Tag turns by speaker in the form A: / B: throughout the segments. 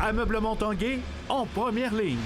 A: Ameublement Tanguay en première ligne.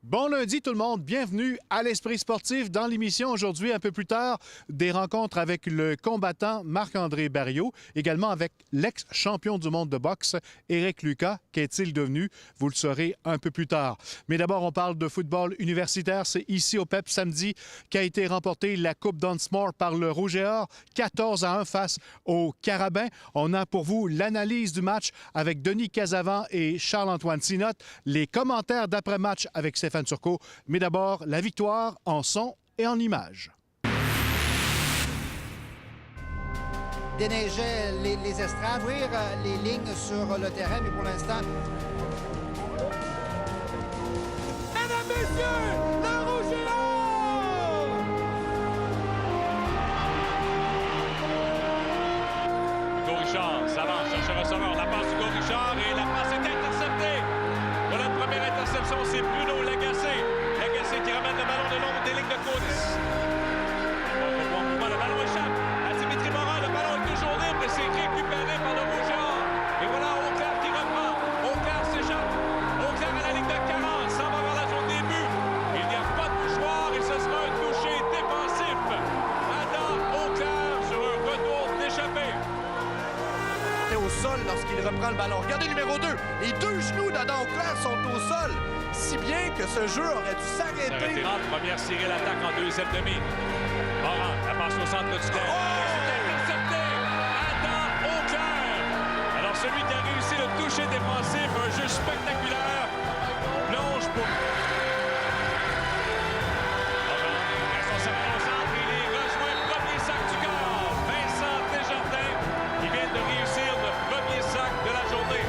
B: Bon lundi tout le monde, bienvenue à l'Esprit sportif. Dans l'émission aujourd'hui, un peu plus tard, des rencontres avec le combattant Marc-André Barriault, également avec l'ex-champion du monde de boxe, Éric Lucas. Qu'est-il devenu? Vous le saurez un peu plus tard. Mais d'abord, on parle de football universitaire. C'est ici au PEP samedi qu'a été remportée la Coupe Dunsmore par le Rouge et Or, 14-1 face aux Carabins. On a pour vous l'analyse du match avec Denis Casavant et Charles-Antoine Sinotte, les commentaires d'après-match avec Stéphane Turcot. Mais d'abord, la victoire en son et en images.
C: Déneigeait les estrades, ouvrir les lignes sur le terrain, mais pour l'instant...
D: Mesdames, messieurs, le Rouge et Or!
E: Hugo Richard s'avance, cherche le receveur, la passe Hugo Richard et la passe est interceptée. Voilà la première interception, c'est Bruno Lagacé. Lagacé qui ramène le ballon de long des lignes de côte. Le ballon échappe à Dimitri Morin. Le ballon est toujours libre et c'est récupéré par le Rouge et Or. Et voilà Auclair qui reprend. Auclair s'échappe. Auclair à la ligne de 40, s'en va vers la zone des buts. Il n'y a pas de mouchoir et ce sera un toucher défensif. Adam Auclair sur un retour d'échappée.
F: Au sol lorsqu'il reprend le ballon. Regardez le numéro 2. Les deux genoux d'Adam Auclair sont au sol. Si bien que ce jeu aurait dû s'arrêter.
E: Première série l'attaque en deuxième demi. Morin, la passe au centre du terrain. C'est intercepté. Adam Auclair. Alors celui qui a réussi le toucher défensif, un jeu spectaculaire. Plonge pour... Son cerveau au centre, il est rejoint le premier sac du corps. Vincent Desjardins qui vient de réussir le premier sac de la journée.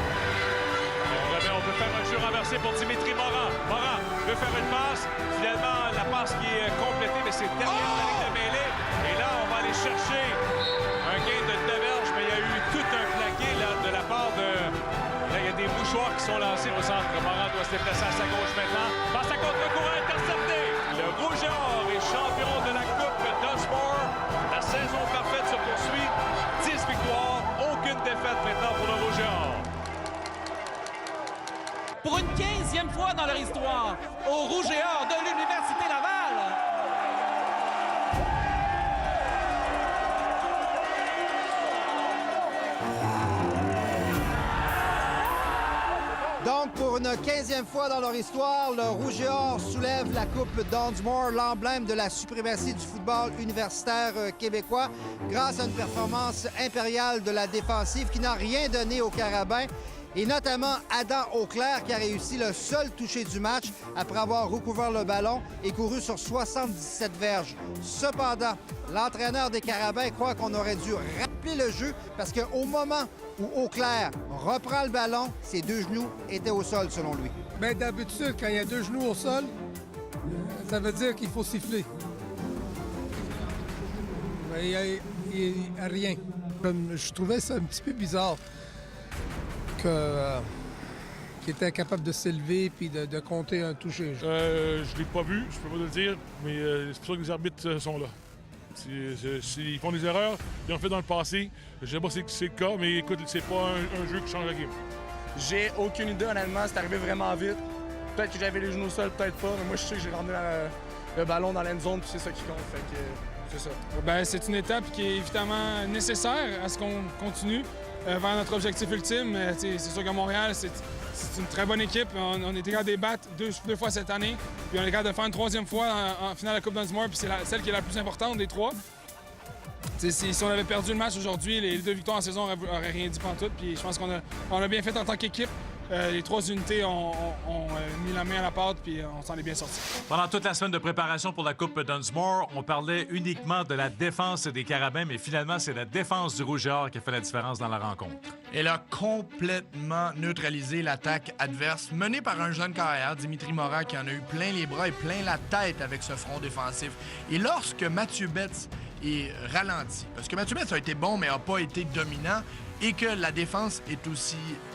E: On peut faire un jeu renversé pour Dimitri Morin. Morin veut faire une passe. Finalement, la passe qui est complétée, mais c'est derrière la ligne de mêlée. Et là, on va aller chercher un gain de Deverge, mais il y a eu tout un plaqué là, de la part de... Là, il y a des mouchoirs qui sont lancés au centre. Morin doit se déplacer à sa gauche maintenant. Passe à contre-courant intercepté. Le Rouge et Or est champion de la Coupe Dunsmore. La saison parfaite se poursuit. 10 victoires, aucune défaite maintenant pour le Rouge et Or.
D: Pour une 15e fois dans leur histoire, au Rouge et Or de l'Université Laval.
C: Donc, pour une 15e fois dans leur histoire, le Rouge et Or soulève la Coupe Dunsmore, l'emblème de la suprématie du football universitaire québécois, grâce à une performance impériale de la défensive qui n'a rien donné aux Carabins. Et notamment Adam Auclair qui a réussi le seul toucher du match après avoir recouvert le ballon et couru sur 77 verges. Cependant, l'entraîneur des Carabins croit qu'on aurait dû rappeler le jeu parce qu'au moment où Auclair reprend le ballon, ses deux genoux étaient au sol selon lui.
G: Bien, d'habitude, quand il y a deux genoux au sol, ça veut dire qu'il faut siffler. Mais il n'y a rien. Je trouvais ça un petit peu bizarre. Qui était incapable de s'élever puis de compter un toucher.
H: Je l'ai pas vu, je peux pas te le dire, mais c'est pour ça que les arbitres sont là. Ils font des erreurs, ils ont fait dans le passé. Je sais pas si c'est le cas, mais écoute, c'est pas un jeu qui change la game.
I: J'ai aucune idée, honnêtement, c'est arrivé vraiment vite. Peut-être que j'avais les genoux au sol, peut-être pas, mais moi je sais que j'ai ramené le ballon dans l'end zone, puis c'est ça qui compte. Fait que c'est ça.
J: Bien, c'est une étape qui est évidemment nécessaire à ce qu'on continue vers notre objectif ultime. C'est sûr qu'à Montréal, c'est une très bonne équipe. On était capable de les battre deux fois cette année. Puis on est capable de faire une troisième fois en finale de la Coupe Dunsmore. Puis c'est celle qui est la plus importante des trois. Si on avait perdu le match aujourd'hui, les deux victoires en saison n'auraient rien dit pantoute. Puis je pense qu'on a bien fait en tant qu'équipe. Les trois unités ont mis la main à la pâte, puis on s'en est bien sortis.
A: Pendant toute la semaine de préparation pour la Coupe Dunsmore, on parlait uniquement de la défense des Carabins, mais finalement, c'est la défense du Rouge et Or qui a fait la différence dans la rencontre.
F: Elle a complètement neutralisé l'attaque adverse, menée par un jeune carrière, Dimitri Morin, qui en a eu plein les bras et plein la tête avec ce front défensif. Et lorsque Mathieu Betts est ralenti. Parce que Mathieu Metz a été bon, mais n'a pas été dominant. Et que la défense est aussi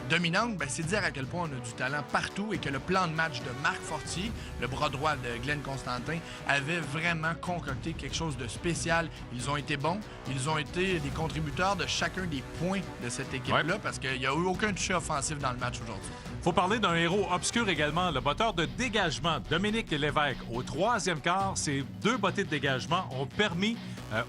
F: dominante, bien, c'est dire à quel point on a du talent partout et que le plan de match de Marc Fortier, le bras droit de Glenn Constantin, avait vraiment concocté quelque chose de spécial. Ils ont été bons, ils ont été des contributeurs de chacun des points de cette équipe-là parce qu'il n'y a eu aucun touché offensif dans le match aujourd'hui.
A: Faut parler d'un héros obscur également, le botteur de dégagement, Dominique Lévesque. Au troisième quart, ces 2 bottées de dégagement ont permis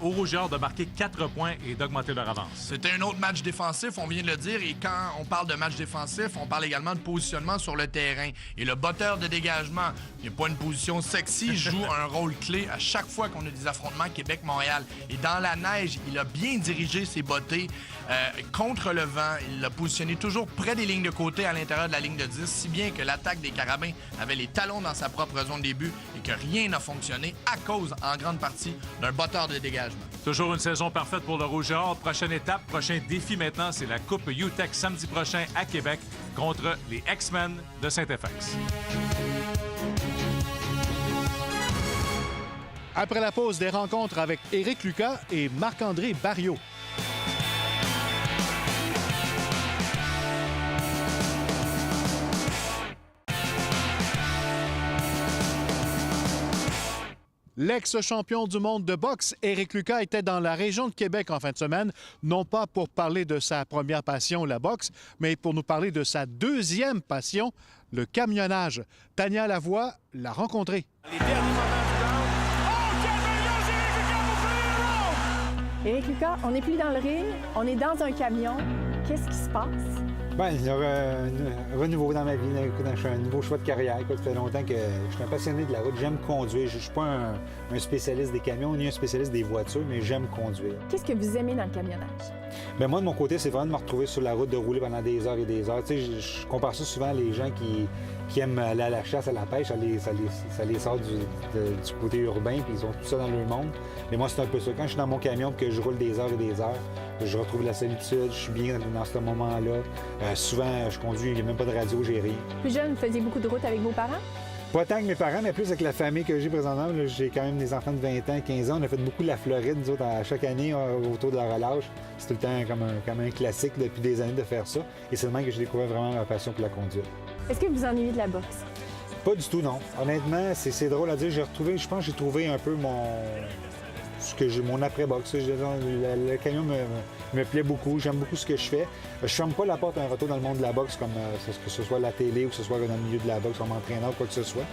A: aux Rougeards de marquer 4 points et d'augmenter leur avance.
F: C'était un autre match défensif, on vient de le dire, et quand on parle de match défensif, on parle également de positionnement sur le terrain. Et le botteur de dégagement, il n'est pas une position sexy, joue un rôle clé à chaque fois qu'on a des affrontements Québec-Montréal. Et dans la neige, il a bien dirigé ses bottées contre le vent. Il l'a positionné toujours près des lignes de côté à l'intérieur de la ligne de 10, si bien que l'attaque des Carabins avait les talons dans sa propre zone de but et que rien n'a fonctionné à cause, en grande partie, d'un botteur de dégagement.
A: Toujours une saison parfaite pour le Rouge et Or. Prochaine étape, prochain défi maintenant, c'est la Coupe UTEC samedi prochain à Québec contre les X-Men de Saint-FX.
B: Après la pause, des rencontres avec Éric Lucas et Marc-André Barriault. L'ex-champion du monde de boxe, Éric Lucas, était dans la région de Québec en fin de semaine, non pas pour parler de sa première passion, la boxe, mais pour nous parler de sa deuxième passion, le camionnage. Tania Lavoie l'a rencontré.
K: Les derniers moments du round.
L: Éric Lucas, on n'est plus dans le ring, on est dans un camion. Qu'est-ce qui se passe?
K: Bien, il y aura un renouveau dans ma vie. Je fais un nouveau choix de carrière. Ça fait longtemps que je suis un passionné de la route. J'aime conduire. Je ne suis pas un spécialiste des camions ni un spécialiste des voitures, mais j'aime conduire.
L: Qu'est-ce que vous aimez dans le camionnage?
K: Bien, moi, de mon côté, c'est vraiment de me retrouver sur la route, de rouler pendant des heures et des heures. Tu sais, je compare ça souvent à les gens qui aiment aller à la chasse, à la pêche. Ça les sort du côté urbain, puis ils ont tout ça dans leur monde. Mais moi, c'est un peu ça. Quand je suis dans mon camion et que je roule des heures et des heures, je retrouve la solitude, je suis bien dans ce moment-là. Souvent, je conduis, il n'y a même pas de radio, j'ai rien.
L: Plus jeune, vous faisiez beaucoup de routes avec vos parents?
K: Pas tant que mes parents, mais plus avec la famille que j'ai présentement. Là, j'ai quand même des enfants de 20 ans, 15 ans. On a fait beaucoup de la Floride, nous autres, à chaque année, autour de la relâche. C'est tout le temps comme un classique depuis des années de faire ça. Et c'est le même que j'ai découvert vraiment ma passion pour la conduite.
L: Est-ce que vous ennuyez de la boxe?
K: Pas du tout, non. Honnêtement, c'est drôle à dire. Je pense que j'ai trouvé un peu mon après-boxe. Le camion me plaît beaucoup. J'aime beaucoup ce que je fais. Je ferme pas la porte à un retour dans le monde de la boxe, comme que ce soit la télé ou que ce soit dans le milieu de la boxe, comme entraîneur ou quoi que ce soit.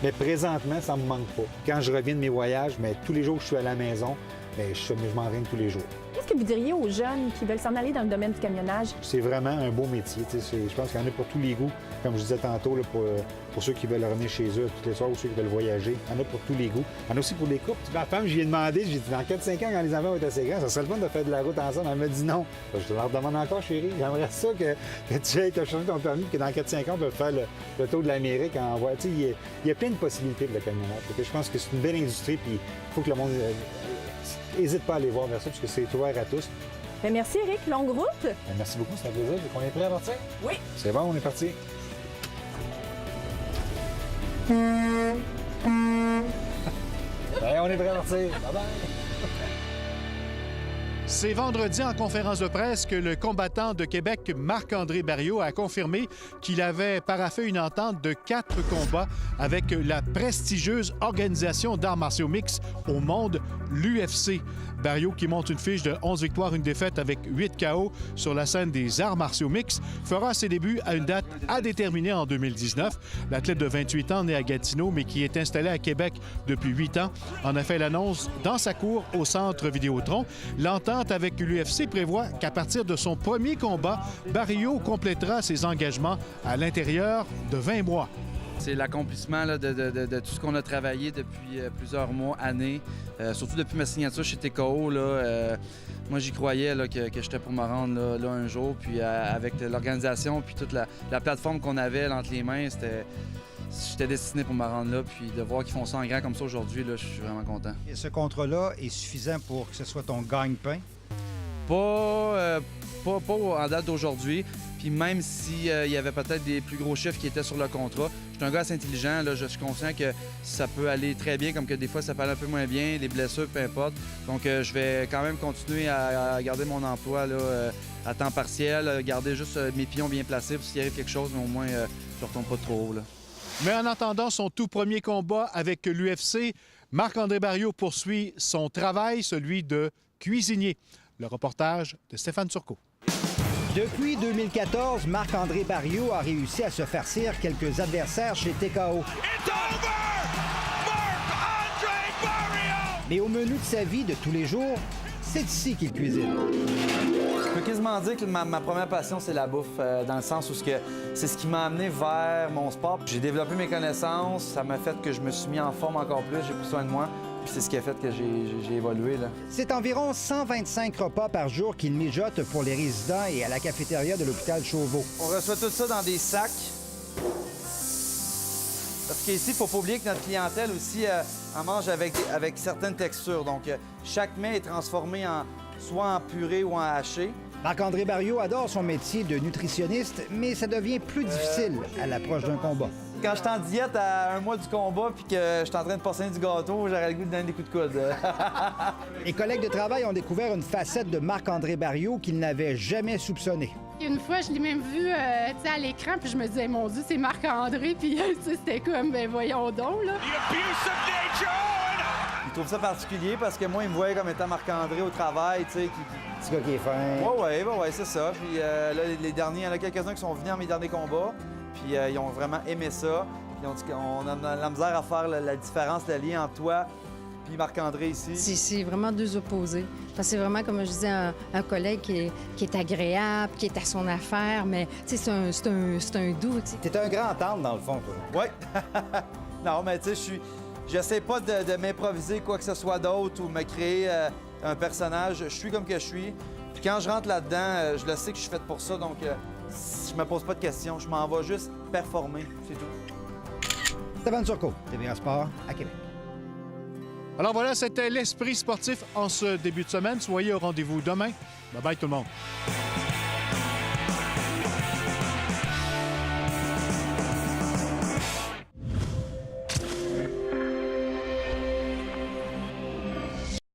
K: Mais présentement, ça me manque pas. Quand je reviens de mes voyages, mais tous les jours que je suis à la maison, je m'entraîne tous les jours.
L: Qu'est-ce que vous diriez aux jeunes qui veulent s'en aller dans le domaine du camionnage?
K: C'est vraiment un beau métier. Je pense qu'il y en a pour tous les goûts. Comme je disais tantôt, là, pour ceux qui veulent revenir chez eux tous les soirs ou ceux qui veulent voyager. Il y en a pour tous les goûts. Il y en a aussi pour les couples. Ma femme, je lui ai demandé, j'ai dit, dans 4-5 ans, quand les enfants vont être assez grands, ça serait le fun de faire de la route ensemble. Elle m'a dit non. Je te leur demande encore, chérie. J'aimerais ça que tu aies changé ton permis, que dans 4-5 ans, on peut faire le tour de l'Amérique en voiture. Il y a plein de possibilités pour le camionnage. Je pense que c'est une belle industrie, puis il faut que le monde n'hésite pas à aller voir vers ça, parce que c'est ouvert à tous.
L: Bien, merci, Éric. Longue route.
K: Merci beaucoup, c'est un plaisir. On est prêt à partir?
L: Oui.
K: C'est bon, on est parti. On est prêt à partir. Bye-bye.
B: C'est vendredi en conférence de presse que le combattant de Québec, Marc-André Barriault, a confirmé qu'il avait paraphé une entente de 4 combats avec la prestigieuse organisation d'arts martiaux mixtes au monde, l'UFC. Barriault, qui monte une fiche de 11 victoires, une défaite avec 8 KO sur la scène des arts martiaux mixtes, fera ses débuts à une date à déterminer en 2019. L'athlète de 28 ans, né à Gatineau, mais qui est installé à Québec depuis 8 ans, en a fait l'annonce dans sa cour au Centre Vidéotron. L'entente avec l'UFC prévoit qu'à partir de son premier combat, Barriault complétera ses engagements à l'intérieur de 20 mois.
M: C'est l'accomplissement là, de tout ce qu'on a travaillé depuis plusieurs mois, années, surtout depuis ma signature chez TKO. Moi, j'y croyais là, que j'étais pour me rendre là un jour. Puis avec l'organisation puis toute la plateforme qu'on avait entre les mains, j'étais destiné pour me rendre là. Puis de voir qu'ils font ça en grand comme ça aujourd'hui, je suis vraiment content.
C: Et ce contrat-là est suffisant pour que ce soit ton gagne-pain?
M: Pas en date d'aujourd'hui. Puis même s'il y avait peut-être des plus gros chiffres qui étaient sur le contrat, je suis un gars assez intelligent. Là, je suis conscient que ça peut aller très bien, comme que des fois ça peut aller un peu moins bien, les blessures, peu importe. Donc je vais quand même continuer à garder mon emploi là, à temps partiel, garder juste mes pions bien placés pour s'il arrive quelque chose, mais au moins je ne retombe pas trop haut. Là.
B: Mais en attendant son tout premier combat avec l'UFC, Marc-André Barriault poursuit son travail, celui de cuisinier. Le reportage de Stéphane Turcot.
C: Depuis 2014, Marc-André Barriault a réussi à se farcir quelques adversaires chez TKO. Mais au menu de sa vie de tous les jours, c'est ici qu'il cuisine.
M: Je peux quasiment dire que ma première passion, c'est la bouffe, dans le sens où c'est ce qui m'a amené vers mon sport. J'ai développé mes connaissances, ça m'a fait que je me suis mis en forme encore plus, j'ai pris soin de moi. Puis c'est ce qui a fait que j'ai évolué. Là.
C: C'est environ 125 repas par jour qu'il mijote pour les résidents et à la cafétéria de l'hôpital Chauveau.
M: On reçoit tout ça dans des sacs. Parce qu'ici, il ne faut pas oublier que notre clientèle aussi en mange avec certaines textures. Donc, chaque mets est transformé soit en purée ou en haché.
C: Marc-André Barriault adore son métier de nutritionniste, mais ça devient plus difficile à l'approche d'un combat.
M: Quand je suis en diète à un mois du combat puis que je suis en train de passer du gâteau, j'aurais le goût de donner des coups de coude.
C: Les collègues de travail ont découvert une facette de Marc-André Barriault qu'ils n'avaient jamais soupçonnée.
N: Une fois, je l'ai même vu à l'écran, puis je me disais, mon Dieu, c'est Marc-André, puis c'était comme, ben voyons donc, là.
M: Il trouve ça particulier parce que moi, il me voyait comme étant Marc-André au travail, tu sais.
C: Petit gars qui est fin.
M: Ouais, c'est ça. Puis là, les derniers, il y en a quelques-uns qui sont venus à mes derniers combats, puis ils ont vraiment aimé ça. Puis ils ont dit qu'on a la misère à faire la différence, le lien entre toi puis Marc-André ici.
O: C'est vraiment deux opposés. Parce que c'est vraiment, comme je disais, un collègue qui est agréable, qui est à son affaire, mais c'est un doux.
C: T'es un grand tendre, dans le fond, toi.
M: Oui. Non, mais tu sais, j'essaie pas de m'improviser quoi que ce soit d'autre ou me créer un personnage. Je suis comme que je suis. Puis quand je rentre là-dedans, je le sais que je suis faite pour ça, donc je me pose pas de questions. Je m'en vais juste performer, c'est tout.
C: Stéphane Turcot, TVA Sport, à Québec.
B: Alors voilà, c'était l'Esprit sportif en ce début de semaine. Soyez au rendez-vous demain. Bye-bye tout le monde.